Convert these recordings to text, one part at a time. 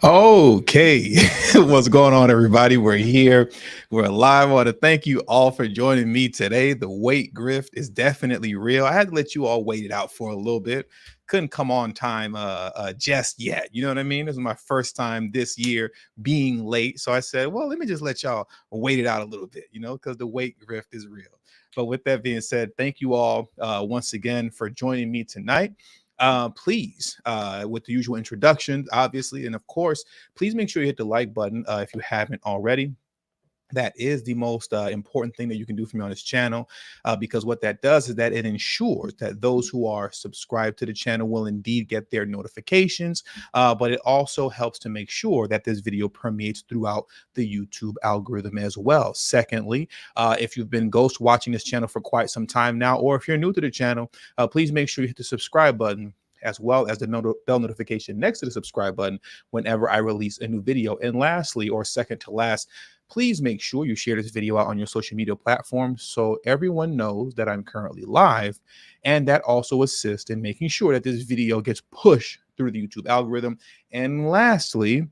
Okay, what's going on, everybody? We're here. We're live. I want to thank you all for joining me today. The wait grift is definitely real. I had to let you all wait it out for a little bit. Couldn't come on time just yet. You know what I mean? This is my first time this year being late. So I said, well, let me just let y'all wait it out a little bit, because the wait grift is real. But with that being said, thank you all once again for joining me tonight. Please, with the usual introductions, obviously, and of course, please make sure you hit the like button if you haven't already. That is the most important thing that you can do for me on this channel, because what that does is that it ensures that those who are subscribed to the channel will indeed get their notifications, but it also helps to make sure that this video permeates throughout the YouTube algorithm as well. Secondly, if you've been ghost watching this channel for quite some time now, or if you're new to the channel, please make sure you hit the subscribe button as well as the bell notification next to the subscribe button whenever I release a new video. And lastly, or second to last, please make sure you share this video out on your social media platforms so everyone knows that I'm currently live, and that also assists in making sure that this video gets pushed through the YouTube algorithm. And lastly,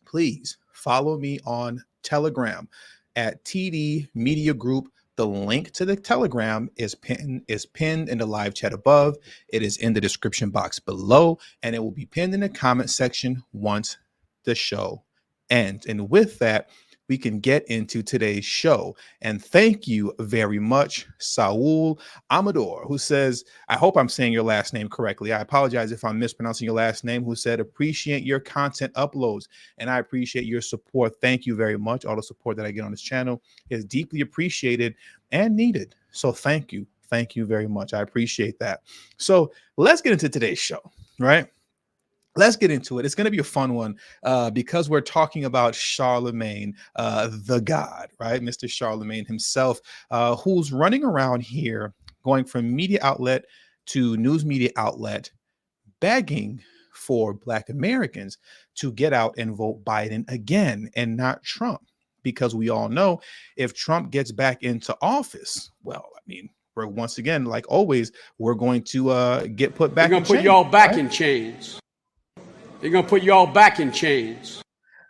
please follow me on Telegram at TD Media Group. The link to the Telegram is pinned in the live chat above. It is in the description box below, and it will be pinned in the comment section once the show ends. And with that, we can get into today's show. And thank you very much, Saul Amador, who says, I hope I'm saying your last name correctly. I apologize if I'm mispronouncing your last name, who said, appreciate your content uploads, and I appreciate your support. Thank you very much. All the support that I get on this channel is deeply appreciated and needed. So thank you. Thank you very much. I appreciate that. So let's get into today's show, right? Let's get into it. It's going to be a fun one because we're talking about Charlamagne, the God, right? Mr. Charlamagne himself, who's running around here going from media outlet to news media outlet, begging for Black Americans to get out and vote Biden again and not Trump. Because we all know if Trump gets back into office, well, I mean, we're once again, like always, we're going to get put back in chains. They're going to put y'all back in chains. They're going to put y'all back in chains.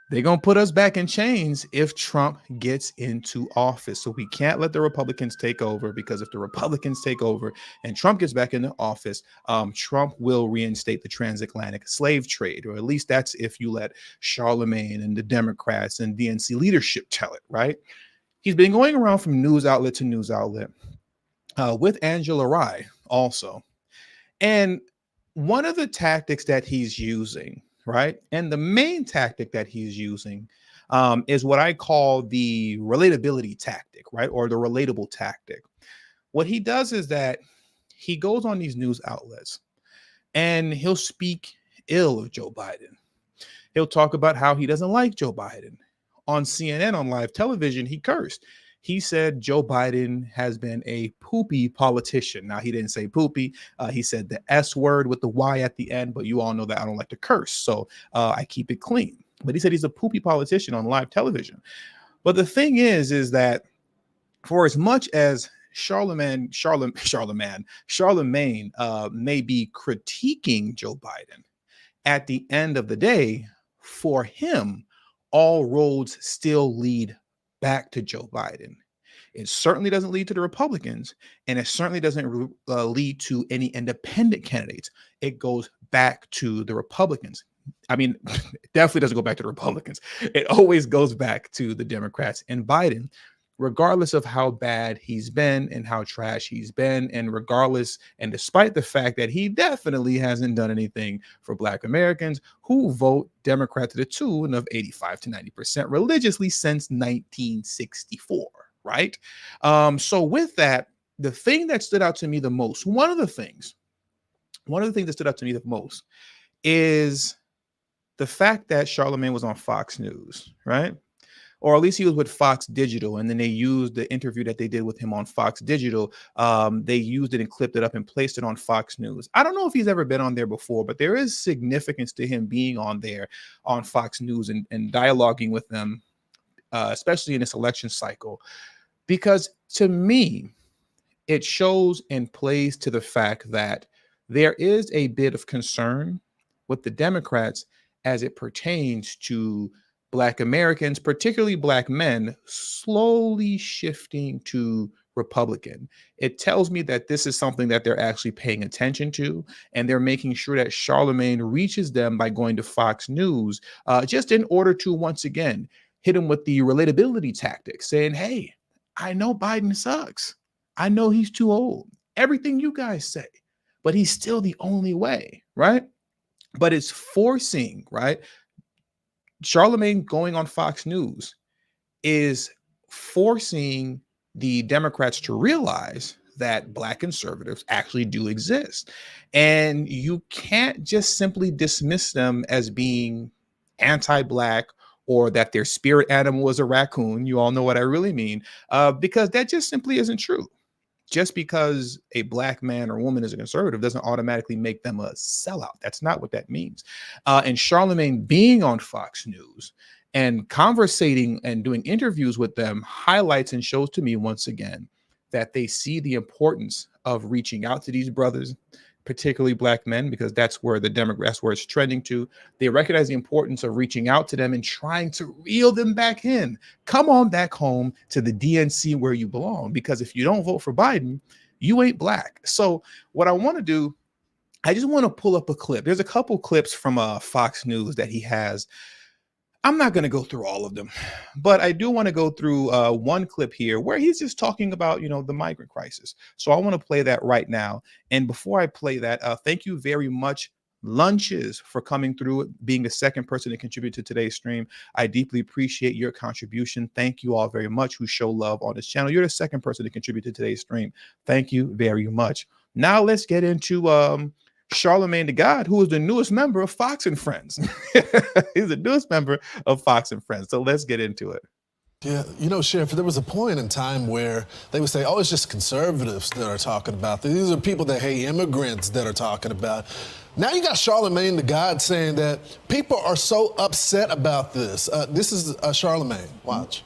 They're going to put us back in chains if Trump gets into office. So we can't let the Republicans take over, because if the Republicans take over and Trump gets back into office, Trump will reinstate the transatlantic slave trade, or at least that's if you let Charlamagne and the Democrats and DNC leadership tell it, right? He's been going around from news outlet to news outlet with Angela Rye also. And one of the tactics that he's using, right, and the main tactic that he's using is what I call the relatability tactic, right, or the relatable tactic. What he does is that he goes on these news outlets and he'll speak ill of Joe Biden. He'll talk about how he doesn't like Joe Biden. On CNN, on live television, he cursed. He said Joe Biden has been a poopy politician. Now, he didn't say poopy. He said the S word with the Y at the end, but you all know that I don't like to curse, so I keep it clean. But he said he's a poopy politician on live television. But the thing is that for as much as Charlamagne may be critiquing Joe Biden, at the end of the day, for him, all roads still lead back to Joe Biden. It certainly doesn't lead to the Republicans, and it certainly doesn't lead to any independent candidates. It goes back to the Republicans. I mean, it definitely doesn't go back to the Republicans. It always goes back to the Democrats and Biden, regardless of how bad he's been and how trash he's been, and regardless and despite the fact that he definitely hasn't done anything for Black Americans who vote Democrat to the tune of 85 to 90% religiously since 1964, right? So with that, the thing that stood out to me the most, one of the things that stood out to me the most is the fact that Charlamagne was on Fox News, right? Or at least he was with Fox Digital, and then they used the interview that they did with him on Fox Digital. They used it and clipped it up and placed it on Fox News. I don't know if he's ever been on there before, but there is significance to him being on there on Fox News and dialoguing with them, especially in this election cycle, because to me, it shows and plays to the fact that there is a bit of concern with the Democrats as it pertains to Black Americans, particularly Black men, slowly shifting to Republican. It tells me that this is something that they're actually paying attention to, and they're making sure that Charlamagne reaches them by going to Fox News, just in order to, once again, hit them with the relatability tactic, saying, hey, I know Biden sucks. I know he's too old. Everything you guys say, but he's still the only way, right? But it's forcing, right? Charlamagne going on Fox News is forcing the Democrats to realize that Black conservatives actually do exist. And you can't just simply dismiss them as being anti-Black or that their spirit animal is a raccoon. You all know what I really mean, because that just simply isn't true. Just because a Black man or woman is a conservative doesn't automatically make them a sellout. That's not what that means. And Charlamagne being on Fox News and conversating and doing interviews with them highlights and shows to me once again that they see the importance of reaching out to these brothers, particularly Black men, because that's where that's where it's trending to. They recognize the importance of reaching out to them and trying to reel them back in. Come on back home to the DNC where you belong, because if you don't vote for Biden, you ain't Black. So what I want to do, I just want to pull up a clip. There's a couple clips from Fox News that he has. I'm not going to go through all of them, but I do want to go through one clip here where he's just talking about, the migrant crisis. So I want to play that right now. And before I play that, thank you very much, Lunches, for coming through, being the second person to contribute to today's stream. I deeply appreciate your contribution. Thank you all very much who show love on this channel. You're the second person to contribute to today's stream. Thank you very much. Now let's get into Charlamagne the God, who is the newest member of Fox and Friends. He's the newest member of Fox and Friends. So let's get into it. Yeah, Sheriff, there was a point in time where they would say, oh, it's just conservatives that are talking about this. These are people that hate immigrants that are talking about. Now you got Charlamagne the God saying that people are so upset about this. This is Charlamagne. Watch.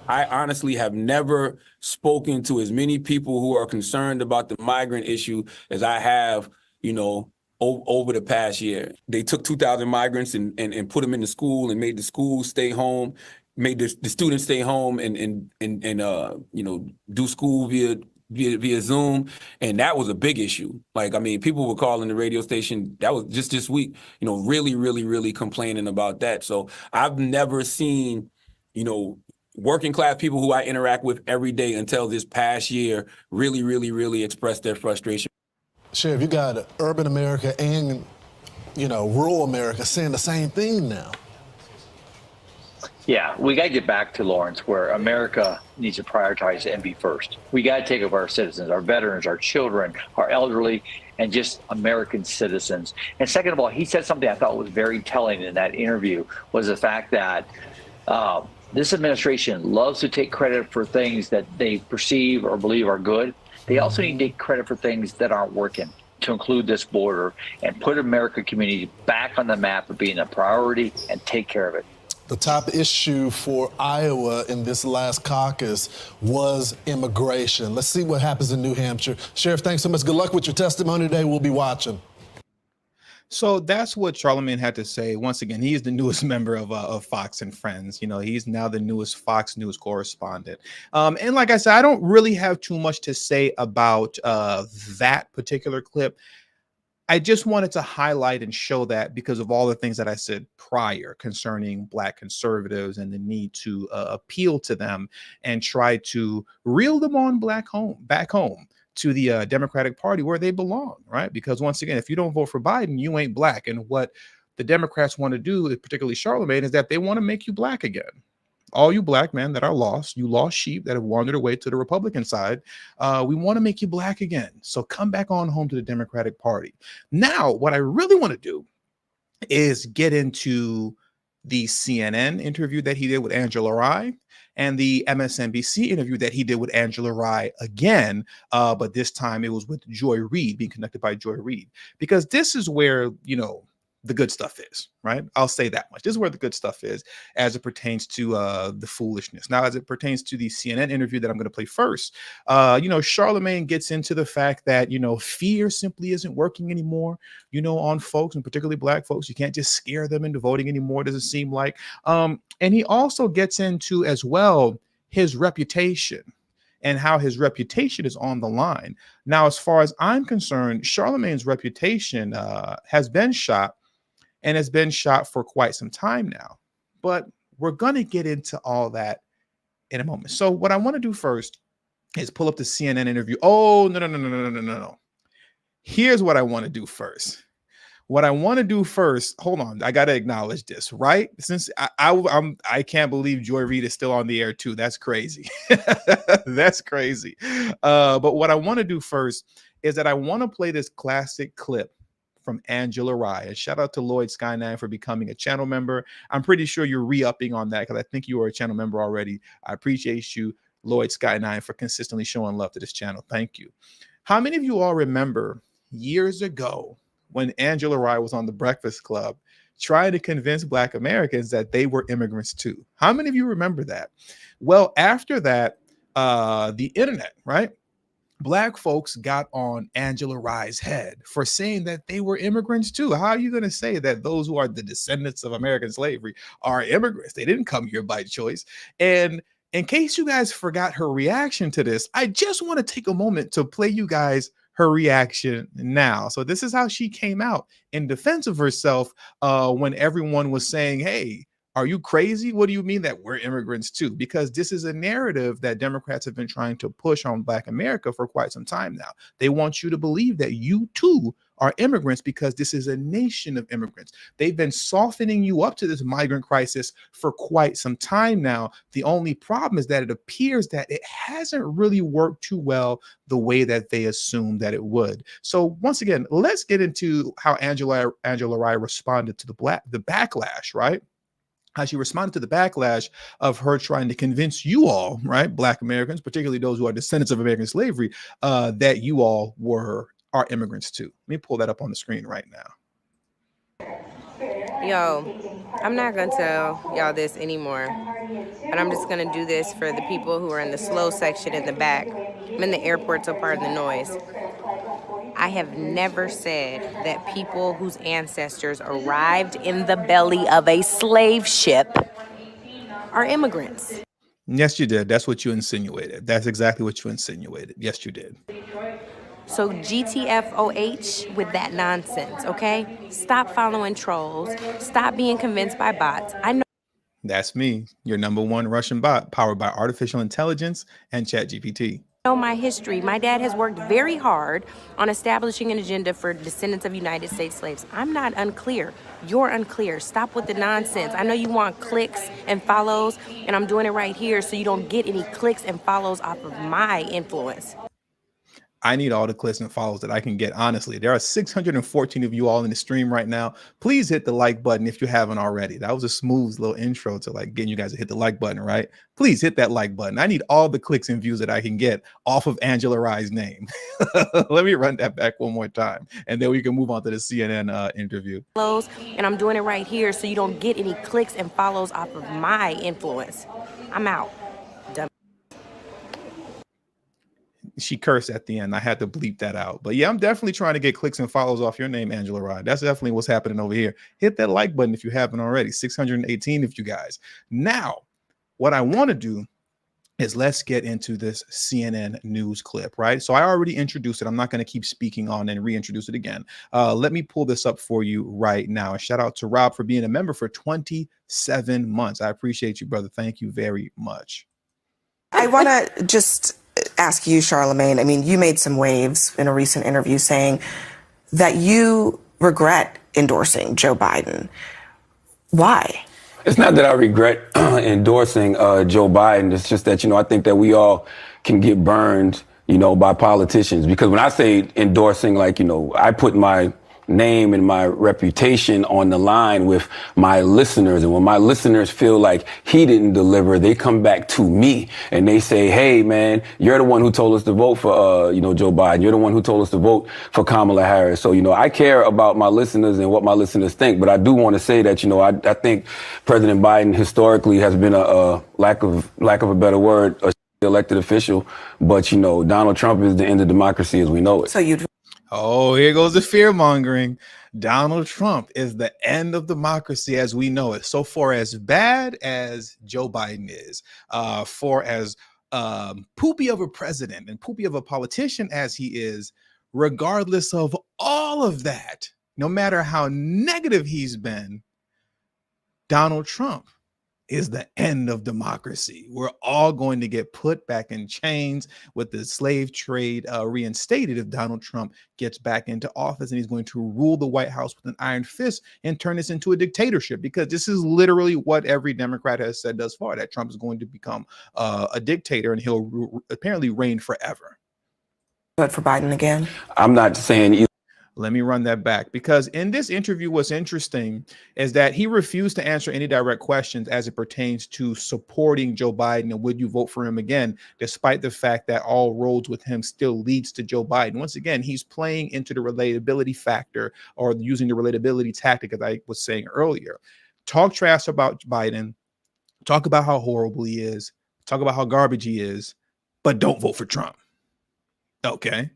I honestly have never spoken to as many people who are concerned about the migrant issue as I have, over the past year. They took 2,000 migrants and put them in the school and made the schools stay home, made the students stay home and do school via Zoom. And that was a big issue. People were calling the radio station, that was just this week, really, really, really complaining about that. So I've never seen, working class people who I interact with every day until this past year really, really, really expressed their frustration. Sheriff, you got urban America and, rural America saying the same thing now. Yeah, we got to get back to Lawrence, where America needs to prioritize and be first. We got to take care of our citizens, our veterans, our children, our elderly, and just American citizens. And second of all, he said something I thought was very telling in that interview, was the fact that this administration loves to take credit for things that they perceive or believe are good. They also need to take credit for things that aren't working, to include this border and put American community back on the map of being a priority and take care of it. The top issue for Iowa in this last caucus was immigration. Let's see what happens in New Hampshire. Sheriff, thanks so much. Good luck with your testimony today. We'll be watching. So that's what Charlamagne had to say. Once again, he is the newest member of Fox and Friends. He's now the newest Fox News correspondent. And like I said, I don't really have too much to say about that particular clip. I just wanted to highlight and show that because of all the things that I said prior concerning Black conservatives and the need to appeal to them and try to reel them on back home to the Democratic Party where they belong, right? Because once again, if you don't vote for Biden, you ain't Black. And what the Democrats want to do, particularly Charlamagne, is that they want to make you Black again. All you Black men that are lost, you lost sheep that have wandered away to the Republican side, we want to make you Black again. So come back on home to the Democratic Party. Now, what I really want to do is get into the CNN interview that he did with Angela Rye and the MSNBC interview that he did with Angela Rye again, but this time it was with Joy Reid, being conducted by Joy Reid, because this is where, the good stuff is, right? I'll say that much. This is where the good stuff is as it pertains to the foolishness. Now, as it pertains to the CNN interview that I'm going to play first, Charlamagne gets into the fact that, fear simply isn't working anymore, on folks, and particularly Black folks. You can't just scare them into voting anymore, does it seem like. And he also gets into as well his reputation and how his reputation is on the line. Now, as far as I'm concerned, Charlamagne's reputation has been shot, and has been shot for quite some time now. But we're going to get into all that in a moment. So what I want to do first is pull up the CNN interview. Oh, no. Here's what I want to do first. What I want to do first, hold on, I got to acknowledge this, right? Since I can't believe Joy Reid is still on the air too. That's crazy. That's crazy. But what I want to do first is that I want to play this classic clip from Angela Rye. And shout out to Lloyd Sky9 for becoming a channel member. I'm pretty sure you're re-upping on that because I think you were a channel member already. I appreciate you, Lloyd Sky9, for consistently showing love to this channel. Thank you. How many of you all remember years ago when Angela Rye was on The Breakfast Club trying to convince Black Americans that they were immigrants too? How many of you remember that? Well, after that, the internet, right? Black folks got on Angela Rye's head for saying that they were immigrants too. How are you going to say that those who are the descendants of American slavery are immigrants? They didn't come here by choice. And in case you guys forgot her reaction to this, I just want to take a moment to play you guys her reaction now. So this is how she came out in defense of herself when everyone was saying, hey, are you crazy? What do you mean that we're immigrants too? Because this is a narrative that Democrats have been trying to push on Black America for quite some time now. They want you to believe that you too are immigrants because this is a nation of immigrants. They've been softening you up to this migrant crisis for quite some time now. The only problem is that it appears that it hasn't really worked too well the way that they assumed that it would. So once again, let's get into how Angela Rye responded to the backlash, right? How she responded to the backlash of her trying to convince you all, right, Black Americans, particularly those who are descendants of American slavery, that you all are immigrants too. Let me pull that up on the screen right now. Yo, I'm not gonna tell y'all this anymore, but I'm just gonna do this for the people who are in the slow section in the back. I'm in the airport, so pardon the noise. I have never said that people whose ancestors arrived in the belly of a slave ship are immigrants. Yes, you did. That's what you insinuated. That's exactly what you insinuated. Yes, you did. So GTFOH with that nonsense, okay? Stop following trolls. Stop being convinced by bots. I know. That's me, your number one Russian bot, powered by artificial intelligence and ChatGPT. Know my history. My dad has worked very hard on establishing an agenda for descendants of United States slaves. I'm not unclear. You're unclear. Stop with the nonsense. I know you want clicks and follows, and I'm doing it right here so you don't get any clicks and follows off of my influence. I need all the clicks and follows that I can get. Honestly, there are 614 of you all in the stream right now. Please hit the like button if you haven't already. That was a smooth little intro to like getting you guys to hit the like button, right? Please hit that like button. I need all the clicks and views that I can get off of Angela Rye's name. Let me run that back one more time, and then we can move on to the CNN interview. And I'm doing it right here so you don't get any clicks and follows off of my influence. I'm out. She cursed at the end. I had to bleep that out. But yeah, I'm definitely trying to get clicks and follows off your name, Angela Rye. That's definitely what's happening over here. Hit that like button if you haven't already. 618 of you guys. Now, what I want to do is let's get into this CNN news clip, right? So I already introduced it. I'm not going to keep speaking on and reintroduce it again. Let me pull this up for you right now. And shout out to Rob for being a member for 27 months. I appreciate you, brother. Thank you very much. I want to just ask you, Charlamagne, I mean, you made some waves in a recent interview saying that you regret endorsing Joe Biden. Why? It's not that I regret endorsing Joe Biden. It's just that, I think that we all can get burned, by politicians. Because when I say endorsing, I put my name and my reputation on the line with my listeners. And when my listeners feel like he didn't deliver, they come back to me and they say, hey, man, you're the one who told us to vote for, Joe Biden. You're the one who told us to vote for Kamala Harris. So, I care about my listeners and what my listeners think. But I do want to say that, I think President Biden historically has been a lack of a better word, a elected official. But, Donald Trump is the end of democracy as we know it. So you'd. Oh, here goes the fear mongering. Donald Trump is the end of democracy as we know it. So for as bad as Joe Biden is, for as poopy of a president and poopy of a politician as he is, regardless of all of that, no matter how negative he's been, Donald Trump is the end of democracy. We're all going to get put back in chains with the slave trade reinstated if Donald Trump gets back into office, and he's going to rule the White House with an iron fist and turn this into a dictatorship, because this is literally what every Democrat has said thus far, that Trump is going to become a dictator and he'll apparently reign forever. Vote for Biden again? I'm not saying either. Let me run that back, because in this interview, what's interesting is that he refused to answer any direct questions as it pertains to supporting Joe Biden and would you vote for him again, despite the fact that all roads with him still leads to Joe Biden. Once again, he's playing into the relatability factor, or using the relatability tactic, as I was saying earlier. Talk trash about Biden, talk about how horrible he is, talk about how garbage he is, but don't vote for Trump. Okay.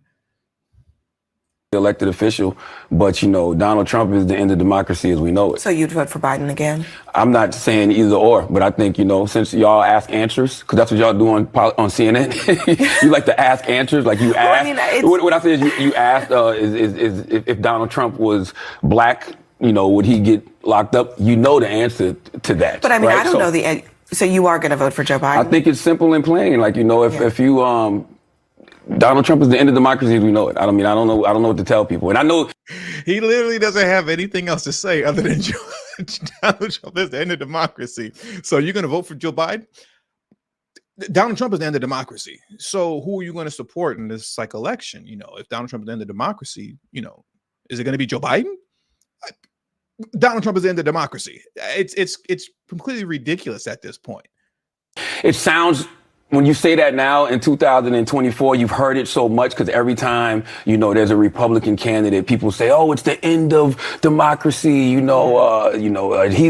Elected official, but Donald Trump is the end of democracy as we know it. So you'd vote for Biden again? I'm not saying either or, but I think since y'all ask answers, because that's what y'all do on CNN. You like to ask answers, like you ask. Well, what I say is you asked is if Donald Trump was black, would he get locked up? You know the answer to that. But right? I don't know the. So you are going to vote for Joe Biden? I think it's simple and plain. Like if you Donald Trump is the end of democracy as we know it. I don't know what to tell people. And I know he literally doesn't have anything else to say other than Donald Trump is the end of democracy. So you're going to vote for Joe Biden? Donald Trump is the end of democracy. So who are you going to support in this election? If Donald Trump is the end of democracy, is it going to be Joe Biden? Donald Trump is the end of democracy. It's completely ridiculous at this point. It sounds, when you say that now in 2024, you've heard it so much, because every time, there's a Republican candidate, people say, oh, it's the end of democracy. He's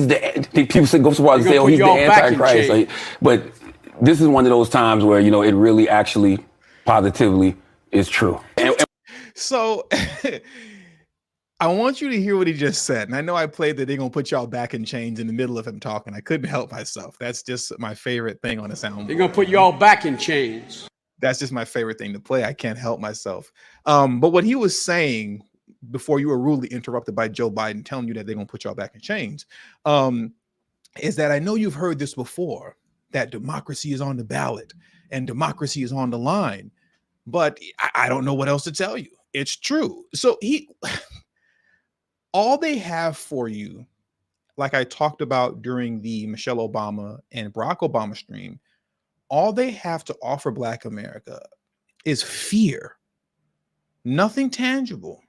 the, people go so far as to say, oh, he's the Antichrist. But this is one of those times where, it really actually positively is true. So I want you to hear what he just said. And I know I played that they're going to put y'all back in chains in the middle of him talking. I couldn't help myself. That's just my favorite thing on the soundboard. They're going to put y'all back in chains. That's just my favorite thing to play. I can't help myself. But what he was saying before you were rudely interrupted by Joe Biden telling you that they're going to put y'all back in chains, is that I know you've heard this before, that democracy is on the ballot and democracy is on the line. But I don't know what else to tell you. It's true. So all they have for you, like I talked about during the Michelle Obama and Barack Obama stream, all they have to offer Black America is fear. Nothing tangible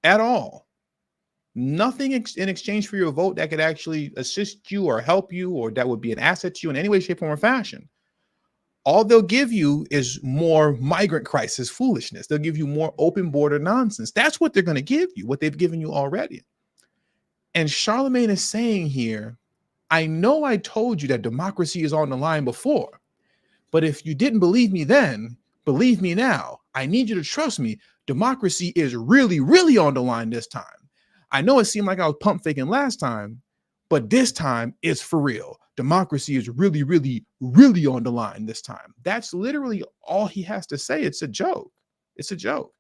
at all. Nothing in exchange for your vote that could actually assist you or help you, or that would be an asset to you in any way, shape, form, or fashion. All they'll give you is more migrant crisis foolishness. They'll give you more open border nonsense. That's what they're going to give you, what they've given you already. And Charlamagne is saying here, I know I told you that democracy is on the line before, but if you didn't believe me then, believe me now. I need you to trust me. Democracy is really, really on the line this time. I know it seemed like I was pump faking last time, but this time it's for real. Democracy is really, really, really on the line this time. That's literally all he has to say. It's a joke. It's a joke.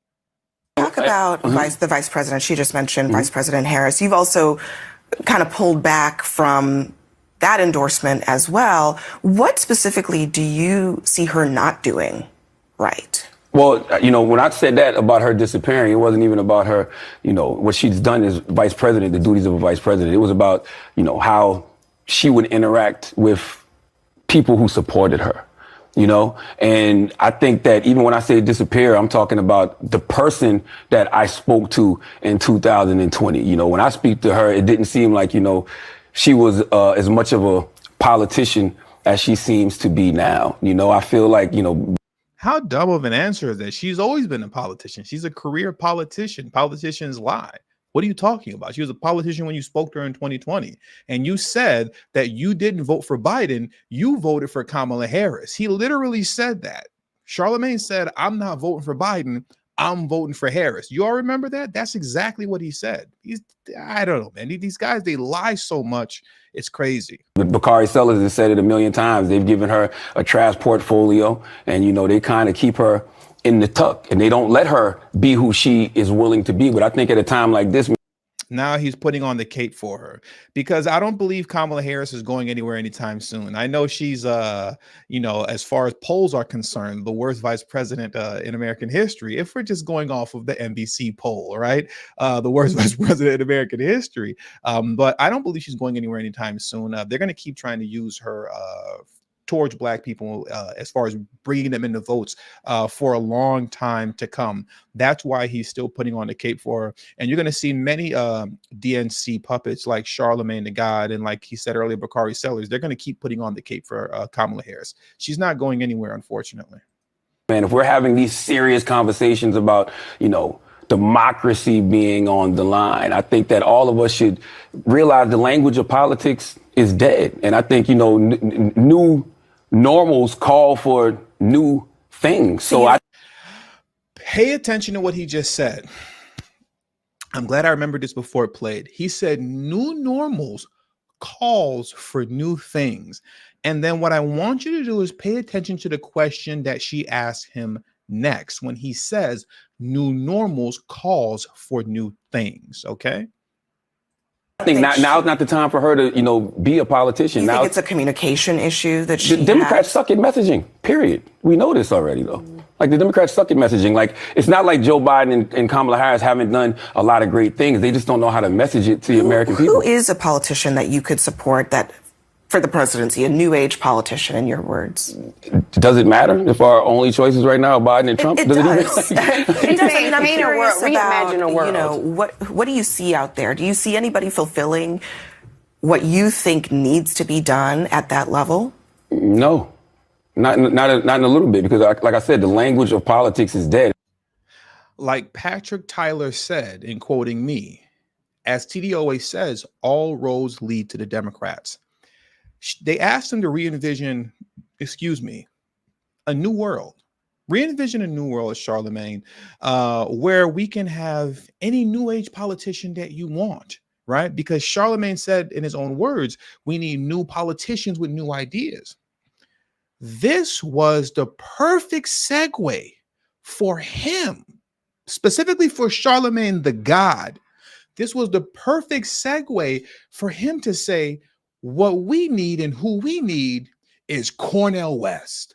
Talk about the vice president. She just mentioned Vice President Harris. You've also kind of pulled back from that endorsement as well. What specifically do you see her not doing right? Well, when I said that about her disappearing, it wasn't even about her, what she's done as vice president, the duties of a vice president. It was about, how she would interact with people who supported her. you know? And I think that even when I say disappear, I'm talking about the person that I spoke to in 2020. You know, when I speak to her, it didn't seem like, you know, she was as much of a politician as she seems to be now. You know, I feel like, you know, How dumb of an answer is that? She's always been a politician. She's a career politician. Politicians lie. What are you talking about? She was a politician when you spoke to her in 2020. And you said that you didn't vote for Biden. You voted for Kamala Harris. He literally said that. Charlamagne said, I'm not voting for Biden. I'm voting for Harris. You all remember that? That's exactly what he said. I don't know, man. These guys, they lie so much. It's crazy. Bakari Sellers has said it a million times. They've given her a trash portfolio, and, you know, they kind of keep her in the tuck, and they don't let her be who she is willing to be. But I think at a time like this, now he's putting on the cape for her, because I don't believe Kamala Harris is going anywhere anytime soon. I know she's, you know, as far as polls are concerned, the worst vice president in American history. If we're just going off of the NBC poll, right? The worst vice president in American history. But I don't believe she's going anywhere anytime soon. They're going to keep trying to use her towards Black people as far as bringing them into votes for a long time to come. That's why he's still putting on the cape for her. And you're going to see many DNC puppets like Charlamagne the God and, like he said earlier, Bakari Sellers. They're going to keep putting on the cape for Kamala Harris. She's not going anywhere, unfortunately. Man, if we're having these serious conversations about, you know, democracy being on the line, I think that all of us should realize the language of politics is dead. And I think, you know, new normals call for new things. So I pay attention to what he just said. I'm glad I remembered this before it played. He said new normals calls for new things. And then what I want you to do is pay attention to the question that she asked him next when he says new normals calls for new things. Okay. I think now's not the time for her to, you know, be a politician. You now think it's a communication issue that she the Democrats has? suck at messaging, period. We know this already, though. Like, the Democrats suck at messaging. Like, it's not like Joe Biden and Kamala Harris haven't done a lot of great things. They just don't know how to message it to the American people. Who is a politician that you could support that for the presidency, a new age politician, in your words? Does it matter if our only choices right now are Biden and Trump? It does. It It does. I mean, I'm curious about, reimagine a world. you know, what do you see out there? Do you see anybody fulfilling what you think needs to be done at that level? No, not in a little bit, because like I said, the language of politics is dead. Like Patrick Tyler said, in quoting me, as TD always says, all roads lead to the Democrats. They asked him to re-envision, a new world. Re-envision a new world, Charlamagne, where we can have any new age politician that you want, right? Because Charlamagne said in his own words, we need new politicians with new ideas. This was the perfect segue for him, specifically for Charlamagne the God. This was the perfect segue for him to say, what we need and who we need is Cornel West.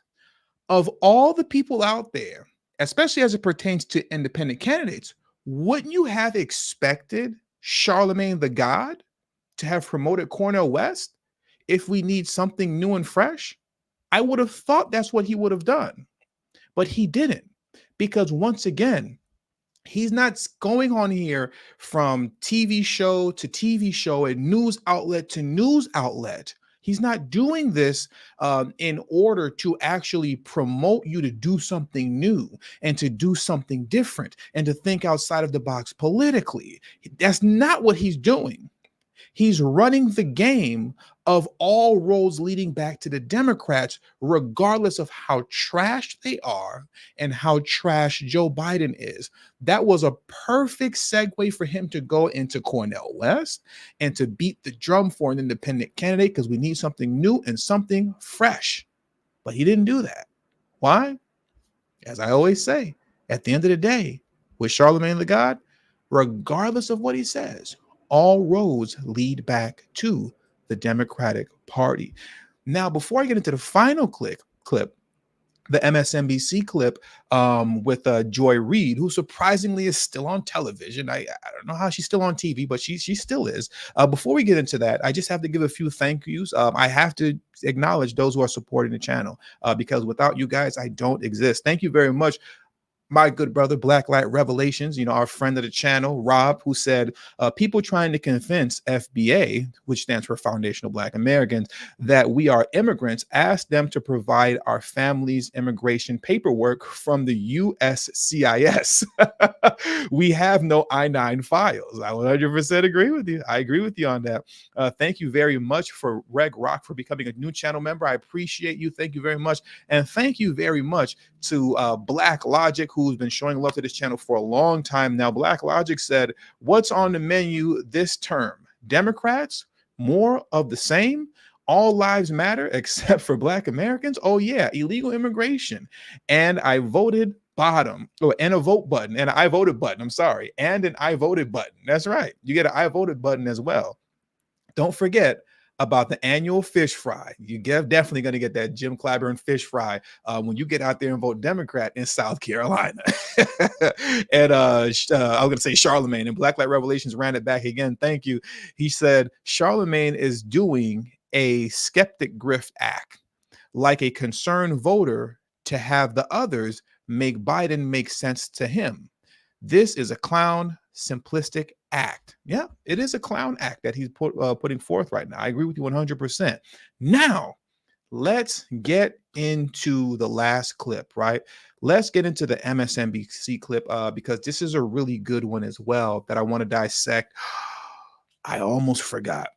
Of all the people out there, especially as it pertains to independent candidates, wouldn't you have expected Charlamagne the God to have promoted Cornel West if we need something new and fresh? I would have thought that's what he would have done, but he didn't, because once again, he's not going on here from TV show to TV show and news outlet to news outlet. He's not doing this in order to actually promote you to do something new and to do something different and to think outside of the box politically. That's not what he's doing. He's running the game of all roads leading back to the Democrats, regardless of how trash they are and how trash Joe Biden is. That was a perfect segue for him to go into Cornel West and to beat the drum for an independent candidate, because we need something new and something fresh. But he didn't do that. Why? As I always say, at the end of the day, with Charlamagne the God, regardless of what he says, all roads lead back to the Democratic Party. Now, before I get into the final clip, the MSNBC clip with Joy Reid, who surprisingly is still on television. I don't know how she's still on TV, but she still is. Before we get into that, I just have to give a few thank yous. I have to acknowledge those who are supporting the channel because without you guys, I don't exist. Thank you very much. My good brother, Blacklight Revelations, our friend of the channel, Rob, who said, people trying to convince FBA, which stands for Foundational Black Americans, that we are immigrants, ask them to provide our family's immigration paperwork from the USCIS. We have no I-9 files. I 100% agree with you. I agree with you on that. Thank you very much for Reg Rock for becoming a new channel member. I appreciate you. Thank you very much. And thank you very much to Black Logic, who's been showing love to this channel for a long time now. Black Logic said, what's on the menu this term? Democrats? More of the same? All lives matter except for Black Americans? Oh yeah, illegal immigration. And I voted bottom. Oh, and a vote button. And an I voted button. I'm sorry. And an I voted button. That's right. You get an I voted button as well. Don't forget about the annual fish fry. You're definitely going to get that Jim Clyburn fish fry when you get out there and vote Democrat in South Carolina. And I was going to say Charlamagne, and Blacklight Revelations ran it back again. Thank you. He said, Charlamagne is doing a skeptic grift act, like a concerned voter to have the others make Biden make sense to him. This is a clown simplistic act. Yeah, it is a clown act that he's putting forth right now. I agree with you 100%. Now, let's get into the last clip, right? Let's get into the MSNBC clip because this is a really good one as well that I want to dissect. I almost forgot.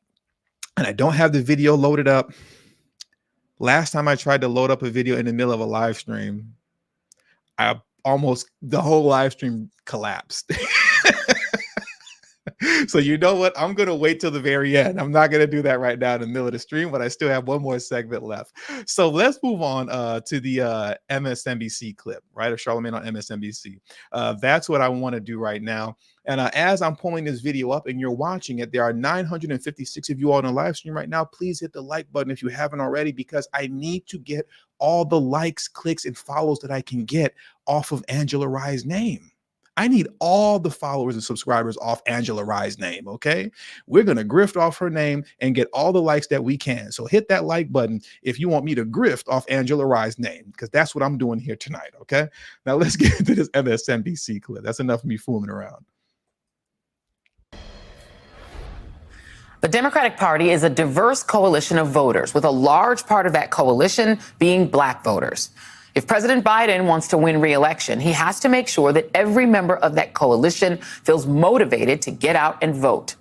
And I don't have the video loaded up. Last time I tried to load up a video in the middle of a live stream, the whole live stream collapsed. So you know what? I'm going to wait till the very end. I'm not going to do that right now in the middle of the stream, but I still have one more segment left. So let's move on to the MSNBC clip, right? Of Charlamagne on MSNBC. That's what I want to do right now. And as I'm pulling this video up and you're watching it, there are 956 of you all on the live stream right now. Please hit the like button if you haven't already, because I need to get all the likes, clicks, and follows that I can get off of Angela Rye's name. I need all the followers and subscribers off Angela Rye's name, okay? We're going to grift off her name and get all the likes that we can. So hit that like button if you want me to grift off Angela Rye's name, because that's what I'm doing here tonight, okay? Now let's get into this MSNBC clip. That's enough of me fooling around. The Democratic Party is a diverse coalition of voters, with a large part of that coalition being Black voters. If President Biden wants to win re-election, he has to make sure that every member of that coalition feels motivated to get out and vote.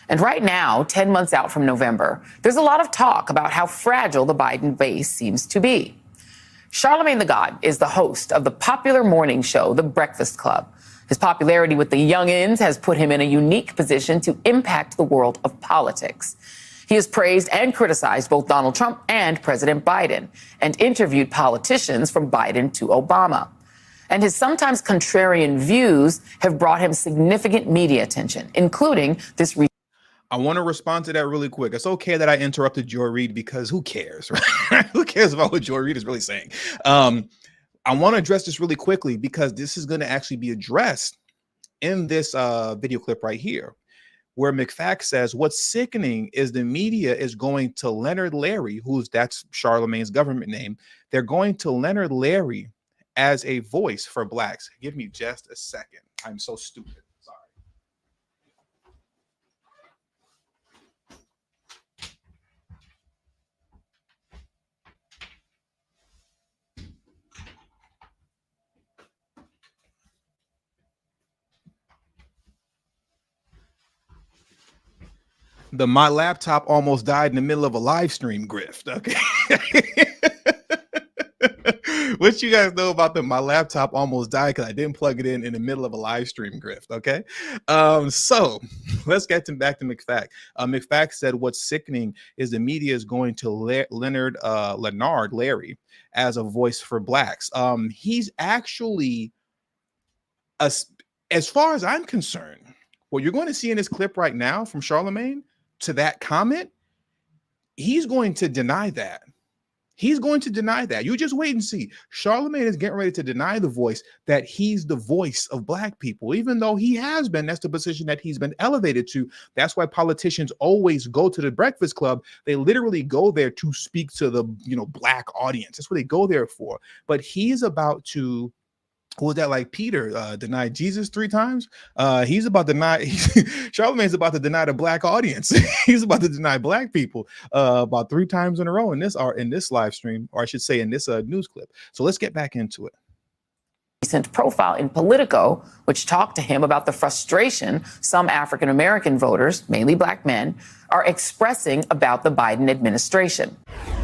And right now, 10 months out from November, there's a lot of talk about how fragile the Biden base seems to be. Charlamagne the God is the host of the popular morning show, The Breakfast Club. His popularity with the youngins has put him in a unique position to impact the world of politics. He has praised and criticized both Donald Trump and President Biden, and interviewed politicians from Biden to Obama. And his sometimes contrarian views have brought him significant media attention, including this. I want to respond to that really quick. It's okay that I interrupted Joy Reid because who cares, right? Who cares about what Joy Reid is really saying? I want to address this really quickly because this is going to actually be addressed in this video clip right here, where McFack says what's sickening is the media is going to Leonard Larry, that's Charlamagne's government name. They're going to Leonard Larry as a voice for Blacks. Give me just a second. I'm so stupid. Sorry. My laptop almost died in the middle of a live stream grift. Okay. What you guys know about my laptop almost died because I didn't plug it in the middle of a live stream grift. Okay. So let's get back to McFack. McFack said what's sickening is the media is going to Leonard Larry as a voice for Blacks. He's actually, as far as I'm concerned, what you're going to see in this clip right now from Charlamagne to that comment, he's going to deny that. He's going to deny that. You just wait and see. Charlamagne is getting ready to deny the voice that he's the voice of Black people, even though he has been. That's the position that he's been elevated to. That's why politicians always go to the Breakfast Club. They literally go there to speak to the Black audience. That's what they go there for. But he's about to. Was that like Peter denied Jesus 3 times? He's about to deny. Charlamagne's about to deny the Black audience. He's about to deny Black people about 3 times in a row in this live stream, or I should say in this news clip. So let's get back into it. Recent profile in Politico, which talked to him about the frustration some African-American voters, mainly Black men, are expressing about the Biden administration.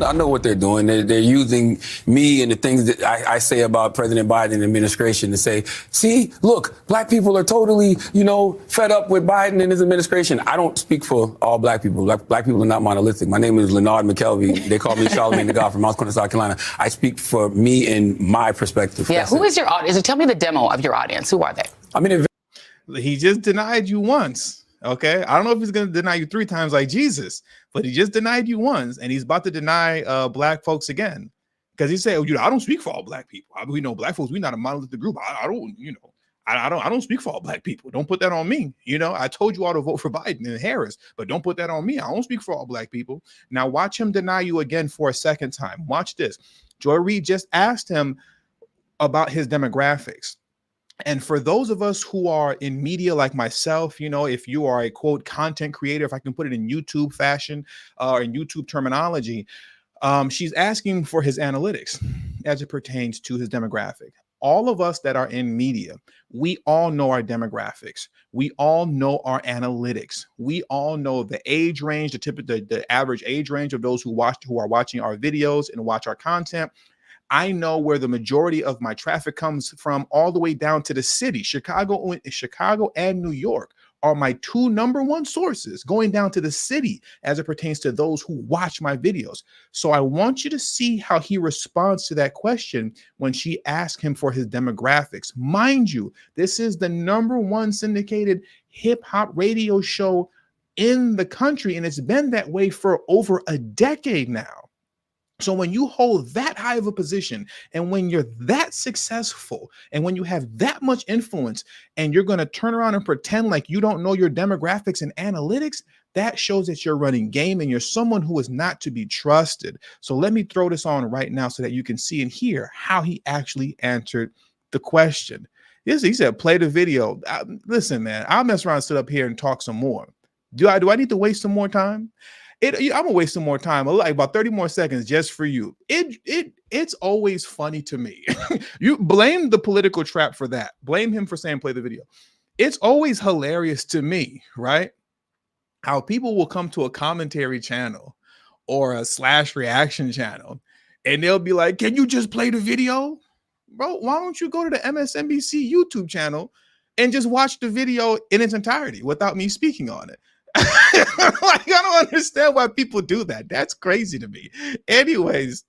I know what they're doing. They're using me and the things that I say about President Biden administration to say, see, look, Black people are totally, fed up with Biden and his administration. I don't speak for all Black people. Black people are not monolithic. My name is Leonard McKelvey. They call me Charlamagne the God from Mount Carmel, South Carolina. I speak for me and my perspective. Yeah, who is your audience? Tell me the demo of your audience. Who are they? I mean, he just denied you once. Okay, I don't know if he's going to deny you 3 times like Jesus, but he just denied you once, and he's about to deny Black folks again, because he said, I don't speak for all Black people. We know Black folks. We're not a monolithic group. I don't speak for all Black people. Don't put that on me. I told you all to vote for Biden and Harris, but don't put that on me. I don't speak for all Black people. Now watch him deny you again for a second time. Watch this. Joy Reid just asked him about his demographics. And for those of us who are in media like myself, if you are a quote content creator, if I can put it in YouTube fashion or in YouTube terminology, she's asking for his analytics as it pertains to his demographic. All of us that are in media, we all know our demographics. We all know our analytics. We all know the age range, the average age range of those who are watching our videos and watch our content. I know where the majority of my traffic comes from, all the way down to the city. Chicago and New York are my 2 number 1 sources, going down to the city as it pertains to those who watch my videos. So I want you to see how he responds to that question when she asked him for his demographics. Mind you, this is the number 1 syndicated hip hop radio show in the country, and it's been that way for over a decade now. So when you hold that high of a position, and when you're that successful, and when you have that much influence, and you're going to turn around and pretend like you don't know your demographics and analytics, that shows that you're running game and you're someone who is not to be trusted. So let me throw this on right now so that you can see and hear how he actually answered the question. He said, play the video. Listen, man, I'll mess around and sit up here and talk some more. Do I need to waste some more time? I'm gonna waste some more time, like about 30 more seconds just for you. It's always funny to me. You blame the political trap for that. Blame him for saying play the video. It's always hilarious to me, right? How people will come to a commentary channel or a slash reaction channel and they'll be like, can you just play the video? Bro, why don't you go to the MSNBC YouTube channel and just watch the video in its entirety without me speaking on it? Like, I don't understand why people do that. That's crazy to me. Anyways,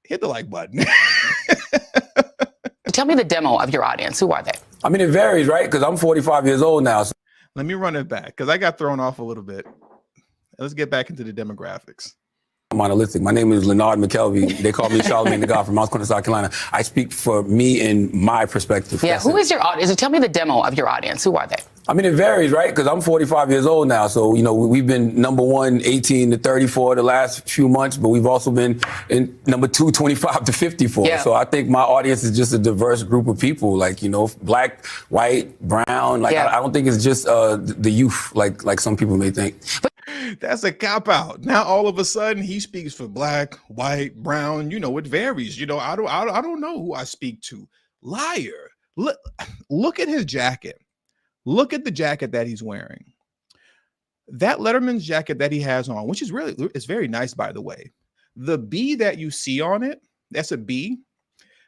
hit the like button. Tell me the demo of your audience. Who are they? I mean, it varies, right? Because I'm 45 years old now. So. Let me run it back because I got thrown off a little bit. Let's get back into the demographics. Monolithic. My name is Leonard McKelvey. They call me Charlamagne the God from Mount Carmel, South Carolina. I speak for me and my perspective. Yeah, who is your audience? Tell me the demo of your audience. Who are they? I mean, it varies, right? Because I'm 45 years old now. So, we've been number 1, 18 to 34 the last few months, but we've also been in number 2, 25 to 54. Yeah. So I think my audience is just a diverse group of people, like, Black, white, brown. Like, yeah. I don't think it's just the youth, like some people may think. That's a cop out. Now, all of a sudden, he speaks for Black, white, brown. It varies. I don't know who I speak to. Liar. Look at his jacket. Look at the jacket that he's wearing. That Letterman's jacket that he has on, which is it's very nice, by the way. The B that you see on it, that's a B.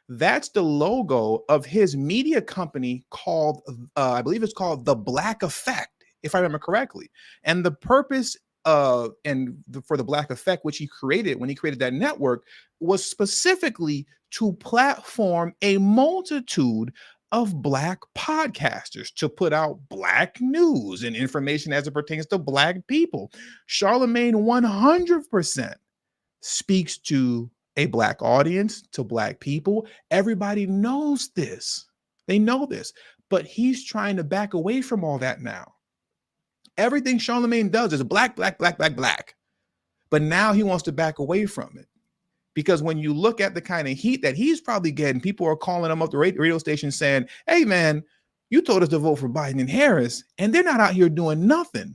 That's the logo of his media company called, I believe it's called The Black Effect, if I remember correctly. And the purpose for the Black Effect, which he created when he created that network, was specifically to platform a multitude of Black podcasters to put out Black news and information as it pertains to Black people. Charlamagne 100% speaks to a Black audience, to Black people. Everybody knows this. They know this, but he's trying to back away from all that now. Everything Charlamagne does is black, black, black, black, black. But now he wants to back away from it. Because when you look at the kind of heat that he's probably getting, people are calling him up the radio station saying, hey, man, you told us to vote for Biden and Harris, and they're not out here doing nothing.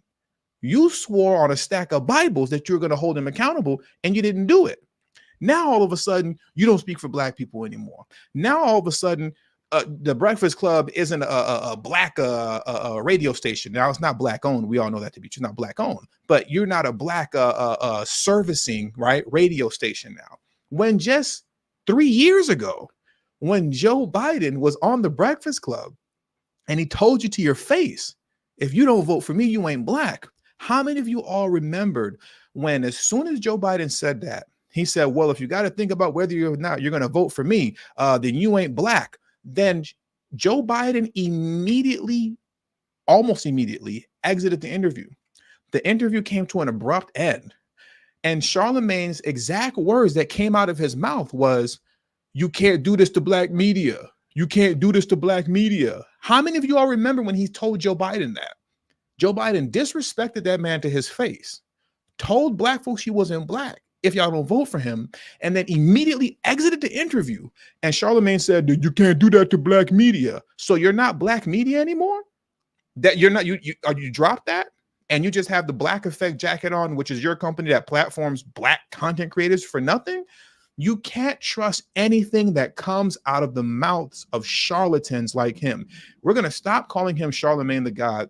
You swore on a stack of Bibles that you're going to hold them accountable, and you didn't do it. Now, all of a sudden, you don't speak for Black people anymore. Now, all of a sudden, the Breakfast Club isn't a Black radio station. Now, it's not Black owned. We all know that to be true. It's not Black owned, but you're not a Black servicing, right, radio station now. When just 3 years ago, when Joe Biden was on the Breakfast Club and he told you to your face, if you don't vote for me, you ain't Black. How many of you all remembered when, as soon as Joe Biden said that, he said, well, if you got to think about whether you're not, you're going to vote for me, then you ain't Black. Then Joe Biden almost immediately exited the interview. The interview came to an abrupt end. And Charlamagne's exact words that came out of his mouth was, you can't do this to Black media. You can't do this to Black media. How many of you all remember when he told Joe Biden that? Joe Biden disrespected that man to his face, told Black folks he wasn't Black if y'all don't vote for him, and then immediately exited the interview. And Charlamagne said, you can't do that to Black media. So you're not Black media anymore? That you're not, you dropped that? And you just have the Black Effect jacket on, which is your company that platforms Black content creators for nothing? You can't trust anything that comes out of the mouths of charlatans like him. We're going to stop calling him Charlamagne the God.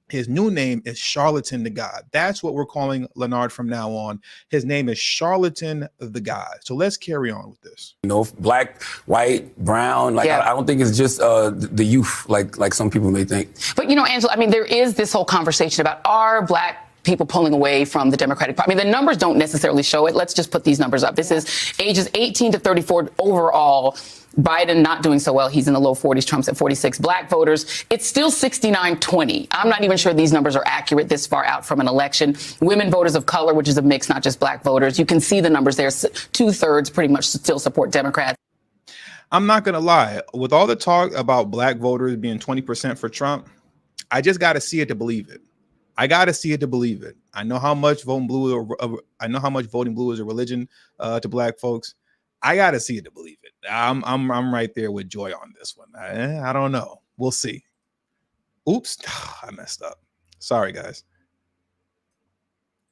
His new name is Charlatan the God. That's what we're calling Leonard from now on. His name is Charlatan the God. So let's carry on with this. You know, Black, white, brown, like I don't think it's just the youth, like some people may think. But, you know, Angela, I mean, there is this whole conversation about are Black people pulling away from the Democratic Party. I mean, the numbers don't necessarily show it. Let's just put these numbers up. This is ages 18 to 34 overall. Biden not doing so well. He's in the low 40s. Trump's at 46. Black voters, it's still 69-20. I'm not even sure these numbers are accurate this far out from an election. Women voters of color, which is a mix, not just Black voters. You can see the numbers there. 2/3 pretty much still support Democrats. I'm not going to lie. With all the talk about Black voters being 20% for Trump, I just got to see it to believe it. I got to see it to believe it. I know how much voting blue is a religion to Black folks. I got to see it to believe it. I'm right there with Joy on this one. I don't know. We'll see. Oops, I messed up. Sorry, guys.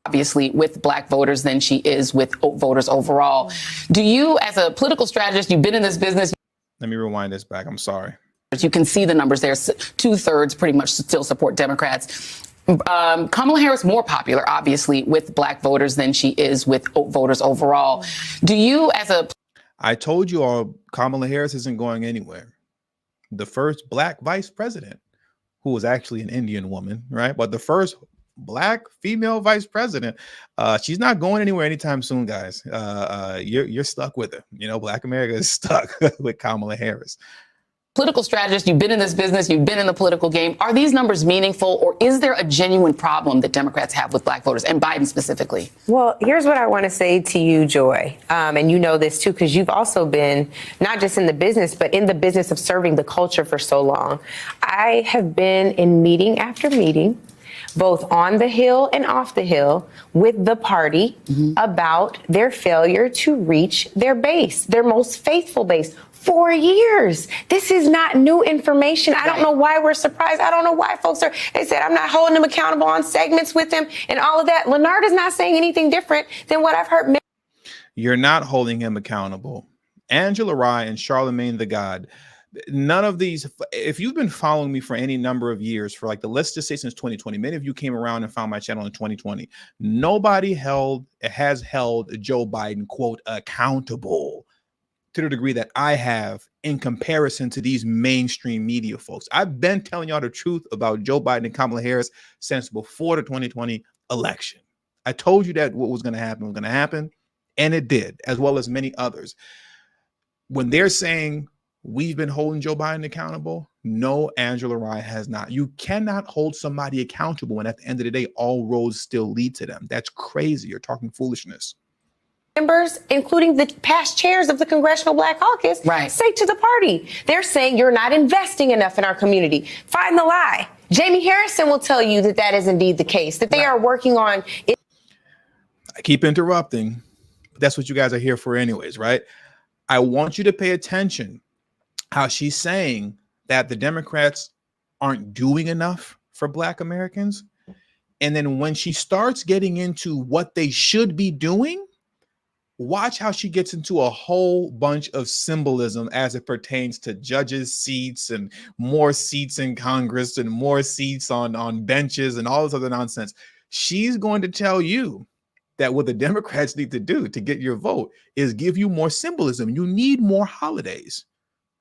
Obviously, with Black voters than she is with voters overall. Do you, as a political strategist, you've been in this business. Let me rewind this back. I'm sorry. You can see the numbers there. 2/3 pretty much still support Democrats. Kamala Harris more popular, obviously, with Black voters than she is with voters overall. Do you, as a... I told you all, Kamala Harris isn't going anywhere. The first Black vice president, who was actually an Indian woman, right? But the first Black female vice president, she's not going anywhere anytime soon, guys. You're stuck with her. You know, Black America is stuck with Kamala Harris. Political strategist, you've been in this business, you've been in the political game. Are these numbers meaningful, or is there a genuine problem that Democrats have with Black voters, and Biden specifically? Well, here's what I want to say to you, Joy. And you know this, too, because you've also been not just in the business, but in the business of serving the culture for so long. I have been in meeting after meeting, both on the Hill and off the Hill, with the party about their failure to reach their base, their most faithful base. 4 years. This is not new information. I don't know why we're surprised. I don't know why folks are, they said, I'm not holding them accountable on segments with them and all of that. Leonard is not saying anything different than what I've heard. You're not holding him accountable. Angela Rye and Charlamagne the God, none of these, if you've been following me for any number of years, for like let's just say since 2020, many of you came around and found my channel in 2020. Nobody has held Joe Biden, quote, accountable to the degree that I have in comparison to these mainstream media folks. I've been telling y'all the truth about Joe Biden and Kamala Harris since before the 2020 election. I told you that what was going to happen, and it did, as well as many others. When they're saying we've been holding Joe Biden accountable, no, Angela Rye has not. You cannot hold somebody accountable, and at the end of the day, all roads still lead to them. That's crazy. You're talking foolishness. members, including the past chairs of the Congressional Black Caucus, say to the party, they're saying you're not investing enough in our community. Find the lie. Jamie Harrison will tell you that that is indeed the case, that they are working on it. I keep interrupting, but that's what you guys are here for anyways, right? I want you to pay attention how she's saying that the Democrats aren't doing enough for Black Americans. And then when she starts getting into what they should be doing, watch how she gets into a whole bunch of symbolism as it pertains to judges' seats and more seats in Congress and more seats on benches and all this other nonsense. She's going to tell you that what the Democrats need to do to get your vote is give you more symbolism. You need more holidays.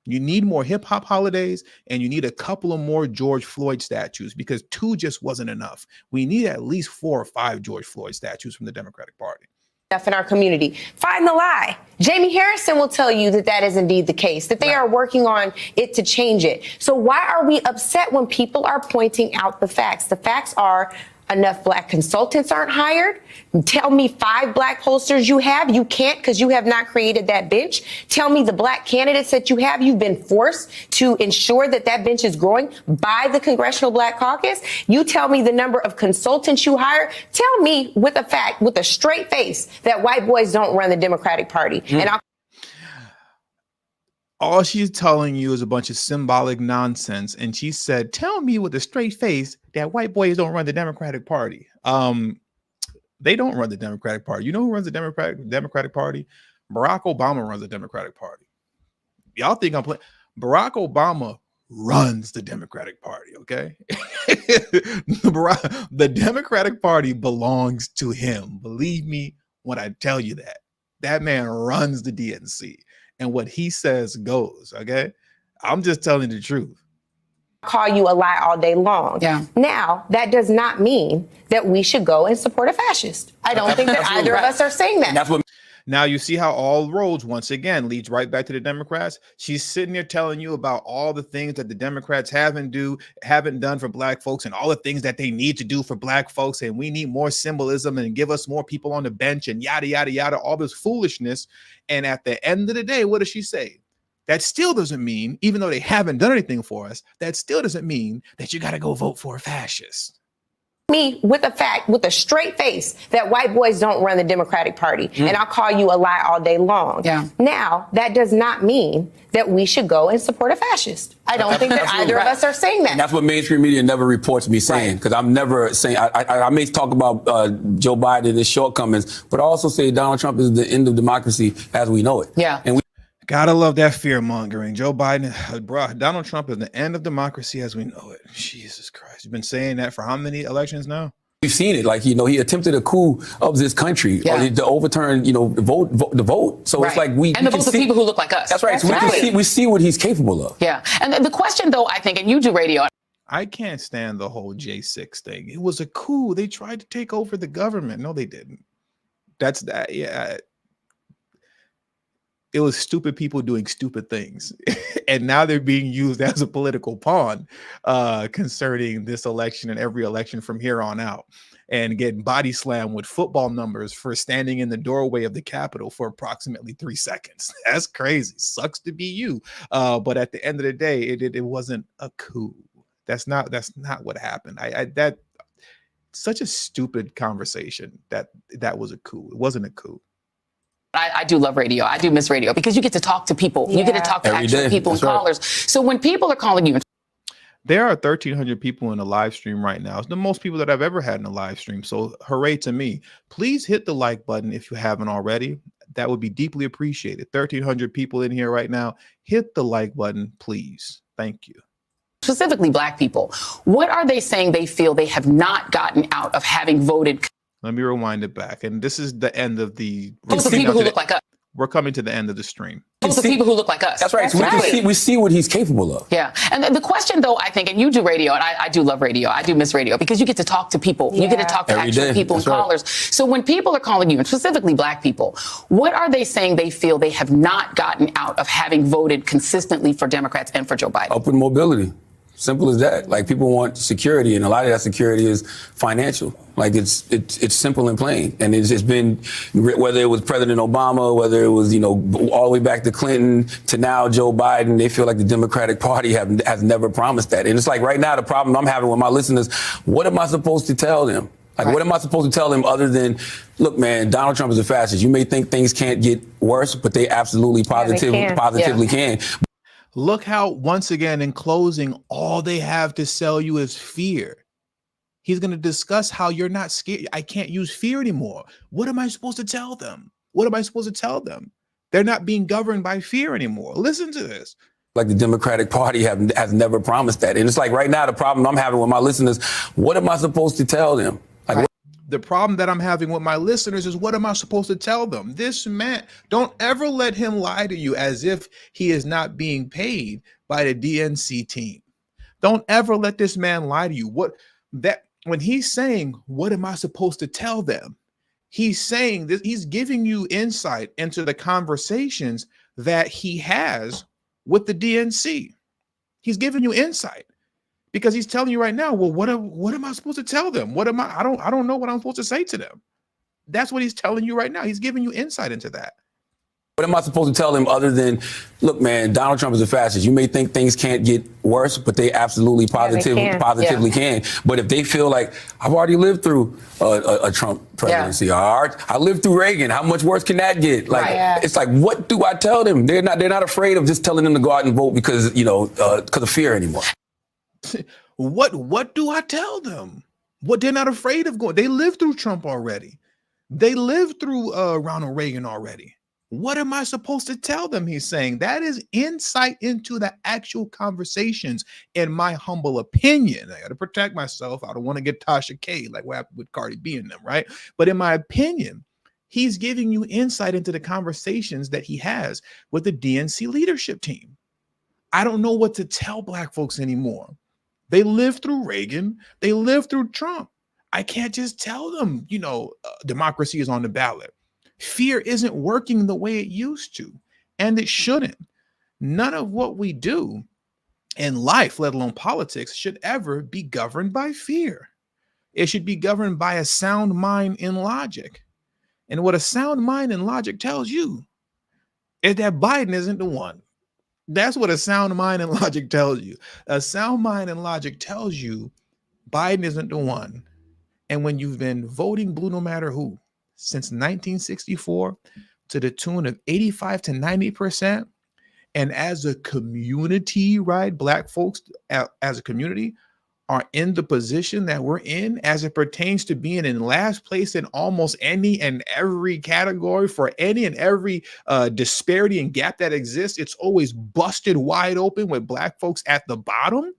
You need more hip hop holidays, and you need a couple of more George Floyd statues, because 2 just wasn't enough. We need at least 4 or 5 George Floyd statues from the Democratic Party. In our community. Find the lie. Jamie Harrison will tell you that that is indeed the case, that they are working on it to change it. So why are we upset when people are pointing out the facts? The facts are enough Black consultants aren't hired. Tell me 5 Black pollsters you have. You can't, because you have not created that bench. Tell me the Black candidates that you have. You've been forced to ensure that that bench is growing by the Congressional Black Caucus. You tell me the number of consultants you hire. Tell me with a fact, with a straight face, that white boys don't run the Democratic Party. And all she's telling you is a bunch of symbolic nonsense. And she said, tell me with a straight face that white boys don't run the Democratic Party. They don't run the Democratic Party. You know who runs the Democratic Party? Barack Obama runs the Democratic Party. Y'all think I'm playing? Barack Obama runs the Democratic Party, okay? The Democratic Party belongs to him. Believe me when I tell you that. That man runs the DNC. And what he says goes, okay? I'm just telling the truth. Call you a lie all day long. Yeah. Now, that does not mean that we should go and support a fascist. I don't think that either of us are saying that. That's what. Now you see how all roads once again leads right back to the Democrats. She's sitting there telling you about all the things that the Democrats haven't done for Black folks, and all the things that they need to do for Black folks, and we need more symbolism and give us more people on the bench and yada yada yada, all this foolishness. And at the end of the day, what does she say? That still doesn't mean, even though they haven't done anything for us, that still doesn't mean that you got to go vote for a fascist. Me with a fact, with a straight face, that white boys don't run the Democratic Party. And I'll call you a lie all day long. Yeah. Now, that does not mean that we should go and support a fascist. I don't think that either of us are saying that. And that's what mainstream media never reports me saying, because I'm never saying, I may talk about Joe Biden and his shortcomings, but I also say Donald Trump is the end of democracy as we know it. Yeah. And gotta love that fear mongering. Joe Biden, Donald Trump is the end of democracy as we know it. Jesus Christ. You've been saying that for how many elections now? We've seen it. Like, he attempted a coup of this country to overturn, the vote. So it's like and the votes of people who look like us. That's right. So we see what he's capable of. Yeah. And the question, though, I think, and you do radio. I can't stand the whole J6 thing. It was a coup. They tried to take over the government. No, they didn't. That's that. Yeah. It was stupid people doing stupid things. And now they're being used as a political pawn concerning this election and every election from here on out, and getting body slammed with football numbers for standing in the doorway of the Capitol for approximately 3 seconds. That's crazy. Sucks to be you. But at the end of the day, it wasn't a coup. That's not what happened. That such a stupid conversation that was a coup. It wasn't a coup. I do love radio. I do miss radio because you get to talk to people. You get to talk to actual people and callers. So when people are calling you. There are 1,300 people in the live stream right now. It's the most people that I've ever had in a live stream. So hooray to me. Please hit the like button if you haven't already. That would be deeply appreciated. 1,300 people in here right now. Hit the like button, please. Thank you. Specifically Black people. What are they saying they feel they have not gotten out of having voted? Let me rewind it back. And this is the end of the... people who look like us. We're coming to the end of the stream. The people who look like us. That's right. So we see what he's capable of. Yeah. And the question, though, I think, and you do radio, and I do love radio. I do miss radio because you get to talk to people. You get to talk to actual people and callers. So when people are calling you, and specifically Black people, what are they saying they feel they have not gotten out of having voted consistently for Democrats and for Joe Biden? Upward mobility. Simple as that. Like, people want security, and a lot of that security is financial. Like, it's simple and plain. And it's been, whether it was President Obama, whether it was, all the way back to Clinton to now Joe Biden, they feel like the Democratic Party has never promised that. And it's like, right now, the problem I'm having with my listeners, what am I supposed to tell them? Like, what am I supposed to tell them other than, look, man, Donald Trump is a fascist. You may think things can't get worse, but they absolutely positively can. Look how, once again, in closing, all they have to sell you is fear. He's going to discuss how you're not scared. I can't use fear anymore. What am I supposed to tell them? What am I supposed to tell them? They're not being governed by fear anymore. Listen to this. Like, the Democratic Party has never promised that. And it's like, right now, the problem I'm having with my listeners, what am I supposed to tell them? Like, the problem that I'm having with my listeners is, what am I supposed to tell them? This man, don't ever let him lie to you as if he is not being paid by the DNC team. Don't ever let this man lie to you. When he's saying, what am I supposed to tell them? He's saying that he's giving you insight into the conversations that he has with the DNC. He's giving you insight. Because he's telling you right now, well, what am I supposed to tell them? I don't know what I'm supposed to say to them. That's what he's telling you right now. He's giving you insight into that. What am I supposed to tell them other than, look, man, Donald Trump is a fascist. You may think things can't get worse, but they absolutely positively can. But if they feel like, I've already lived through a Trump presidency, I lived through Reagan, how much worse can that get? Like, it's like, what do I tell them? They're not afraid of just telling them to go out and vote because of fear anymore. What do I tell them? What they're not afraid of going. They lived through Trump already. They lived through Ronald Reagan already. What am I supposed to tell them? He's saying that is insight into the actual conversations, in my humble opinion. I got to protect myself. I don't want to get Tasha K like what happened with Cardi B and them, right? But in my opinion, he's giving you insight into the conversations that he has with the DNC leadership team. I don't know what to tell Black folks anymore. They lived through Reagan. They lived through Trump. I can't just tell them, democracy is on the ballot. Fear isn't working the way it used to, and it shouldn't. None of what we do in life, let alone politics, should ever be governed by fear. It should be governed by a sound mind and logic. And what a sound mind and logic tells you is that Biden isn't the one. That's what a sound mind and logic tells you. A sound mind and logic tells you Biden isn't the one. And when you've been voting blue no matter who since 1964 to the tune of 85 to 90%, and as a community, right, Black folks as a community are in the position that we're in as it pertains to being in last place in almost any and every category for any and every disparity and gap that exists. It's always busted wide open with Black folks at the bottom.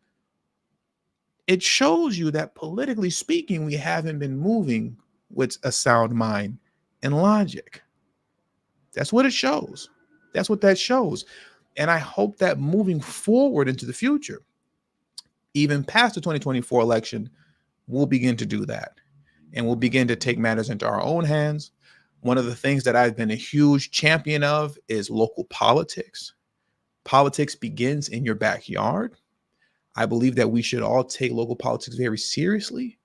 It shows you that politically speaking, we haven't been moving with a sound mind and logic. That's what it shows. That's what that shows. And I hope that moving forward into the future, even past the 2024 election, we'll begin to do that. And we'll begin to take matters into our own hands. One of the things that I've been a huge champion of is local politics. Politics begins in your backyard. I believe that we should all take local politics very seriously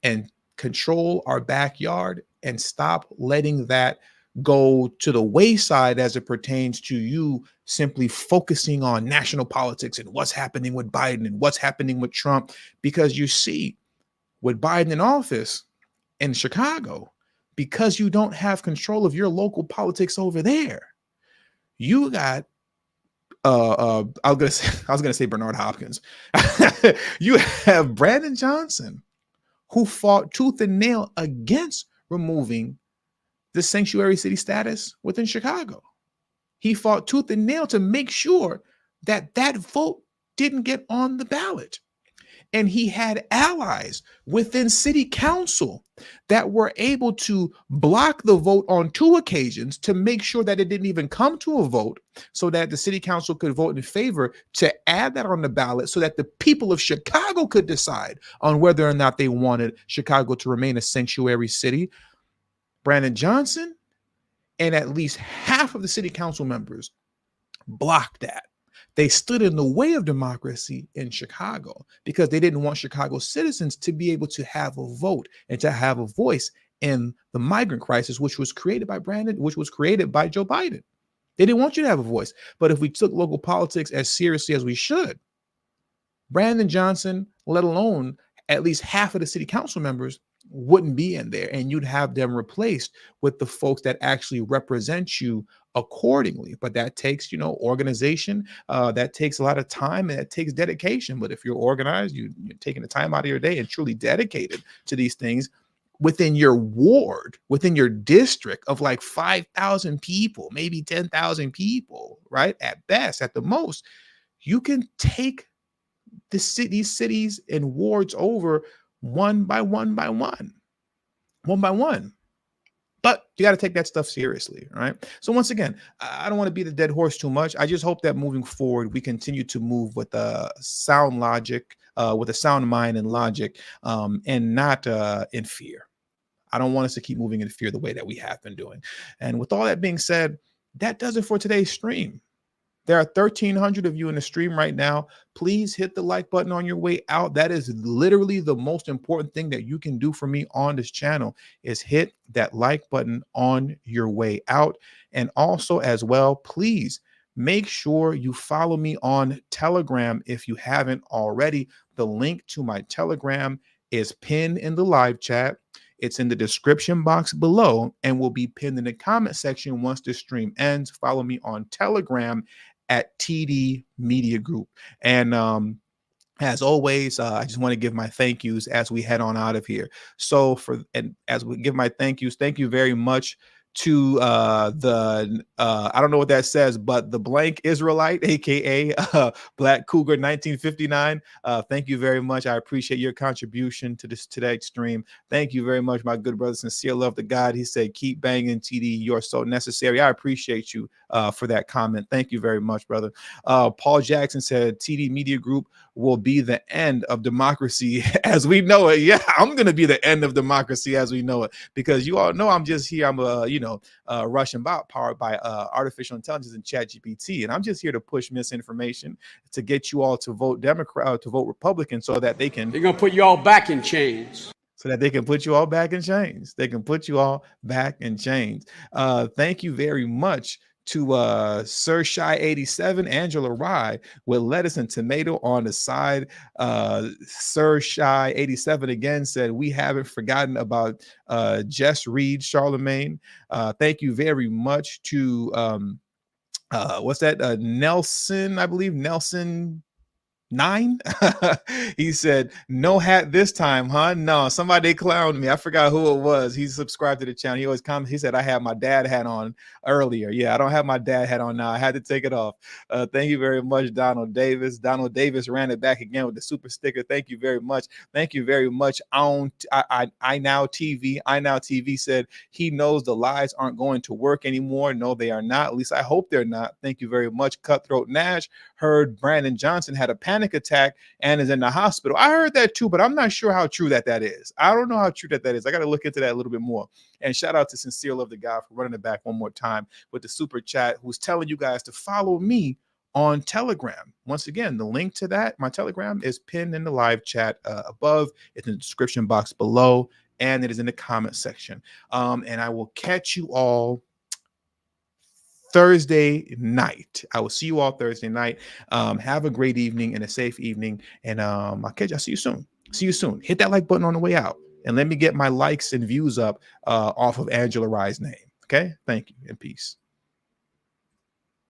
and control our backyard and stop letting that go to the wayside as it pertains to you simply focusing on national politics and what's happening with Biden and what's happening with Trump. Because you see, with Biden in office in Chicago, because you don't have control of your local politics over there, you got I was gonna say Bernard Hopkins. You have Brandon Johnson, who fought tooth and nail against removing the sanctuary city status within Chicago. He fought tooth and nail to make sure that that vote didn't get on the ballot. And he had allies within city council that were able to block the vote on 2 occasions to make sure that it didn't even come to a vote, so that the city council could vote in favor to add that on the ballot so that the people of Chicago could decide on whether or not they wanted Chicago to remain a sanctuary city. Brandon Johnson and at least half of the city council members blocked that. They stood in the way of democracy in Chicago because they didn't want Chicago citizens to be able to have a vote and to have a voice in the migrant crisis, which was created by Joe Biden. They didn't want you to have a voice. But if we took local politics as seriously as we should, Brandon Johnson, let alone at least half of the city council members, wouldn't be in there, and you'd have them replaced with the folks that actually represent you accordingly. But that takes, organization. That takes a lot of time, and it takes dedication. But if you're organized, you're taking the time out of your day and truly dedicated to these things within your ward, within your district of like 5,000 people, maybe 10,000 people, right? At best, at the most, you can take these cities and wards over one by one by one. But you got to take that stuff seriously, right? So once again, I don't want to beat the dead horse too much. I just hope that moving forward, we continue to move with sound logic, with a sound mind and logic, and not in fear. I don't want us to keep moving in fear the way that we have been doing. And with all that being said, that does it for today's stream. There are 1,300 of you in the stream right now. Please hit the like button on your way out. That is literally the most important thing that you can do for me on this channel, is hit that like button on your way out. And also as well, please make sure you follow me on Telegram if you haven't already. The link to my Telegram is pinned in the live chat. It's in the description box below and will be pinned in the comment section once the stream ends. Follow me on Telegram at TD Media Group. And as always, I just want to give my thank yous as we head on out of here. So as we give my thank yous, thank you very much to I don't know what that says, but the blank Israelite, aka Black Cougar 1959. Thank you very much. I appreciate your contribution to today's stream. Thank you very much, my good brother. Sincere love to God. He said, keep banging, TD. You're so necessary. I appreciate you for that comment. Thank you very much, brother. Paul Jackson said, TD Media Group will be the end of democracy as we know it. Yeah, I'm going to be the end of democracy as we know it, because you all know I'm just here. I'm a Russian bot powered by artificial intelligence and ChatGPT, and I'm just here to push misinformation to get you all to vote Democrat, to vote Republican, so that they're going to put you all back in chains. So that they can put you all back in chains. They can put you all back in chains. Thank you very much to Sir Shy 87, Angela Rye with lettuce and tomato on the side. Sir Shy 87 again said, we haven't forgotten about Jess Reed, Charlamagne. Thank you very much to what's that? Nelson, I believe Nelson 9. He said, no hat this time, huh? No, somebody clowned me. I forgot who it was. He's subscribed to the channel. He always comments. He said, I had my dad hat on earlier. Yeah, I don't have my dad hat on now. I had to take it off. Thank you very much, Donald Davis. Donald Davis ran it back again with the super sticker. Thank you very much. Thank you very much. I Now TV said he knows the lies aren't going to work anymore. No, they are not. At least I hope they're not. Thank you very much. Cutthroat Nash heard Brandon Johnson had a panic attack and is in the hospital. I heard that too, but I'm not sure how true that is. I don't know how true that is. I got to look into that a little bit more. And shout out to Sincere Love the God for running it back one more time with the super chat, who's telling you guys to follow me on Telegram. Once again, the link to that, my Telegram, is pinned in the live chat above. It's in the description box below, and it is in the comment section. And I will catch you all Thursday night. I will see you all Thursday night. Have a great evening and a safe evening. And I'll see you soon. See you soon. Hit that like button on the way out. And let me get my likes and views up off of Angela Rye's name. Okay? Thank you and peace.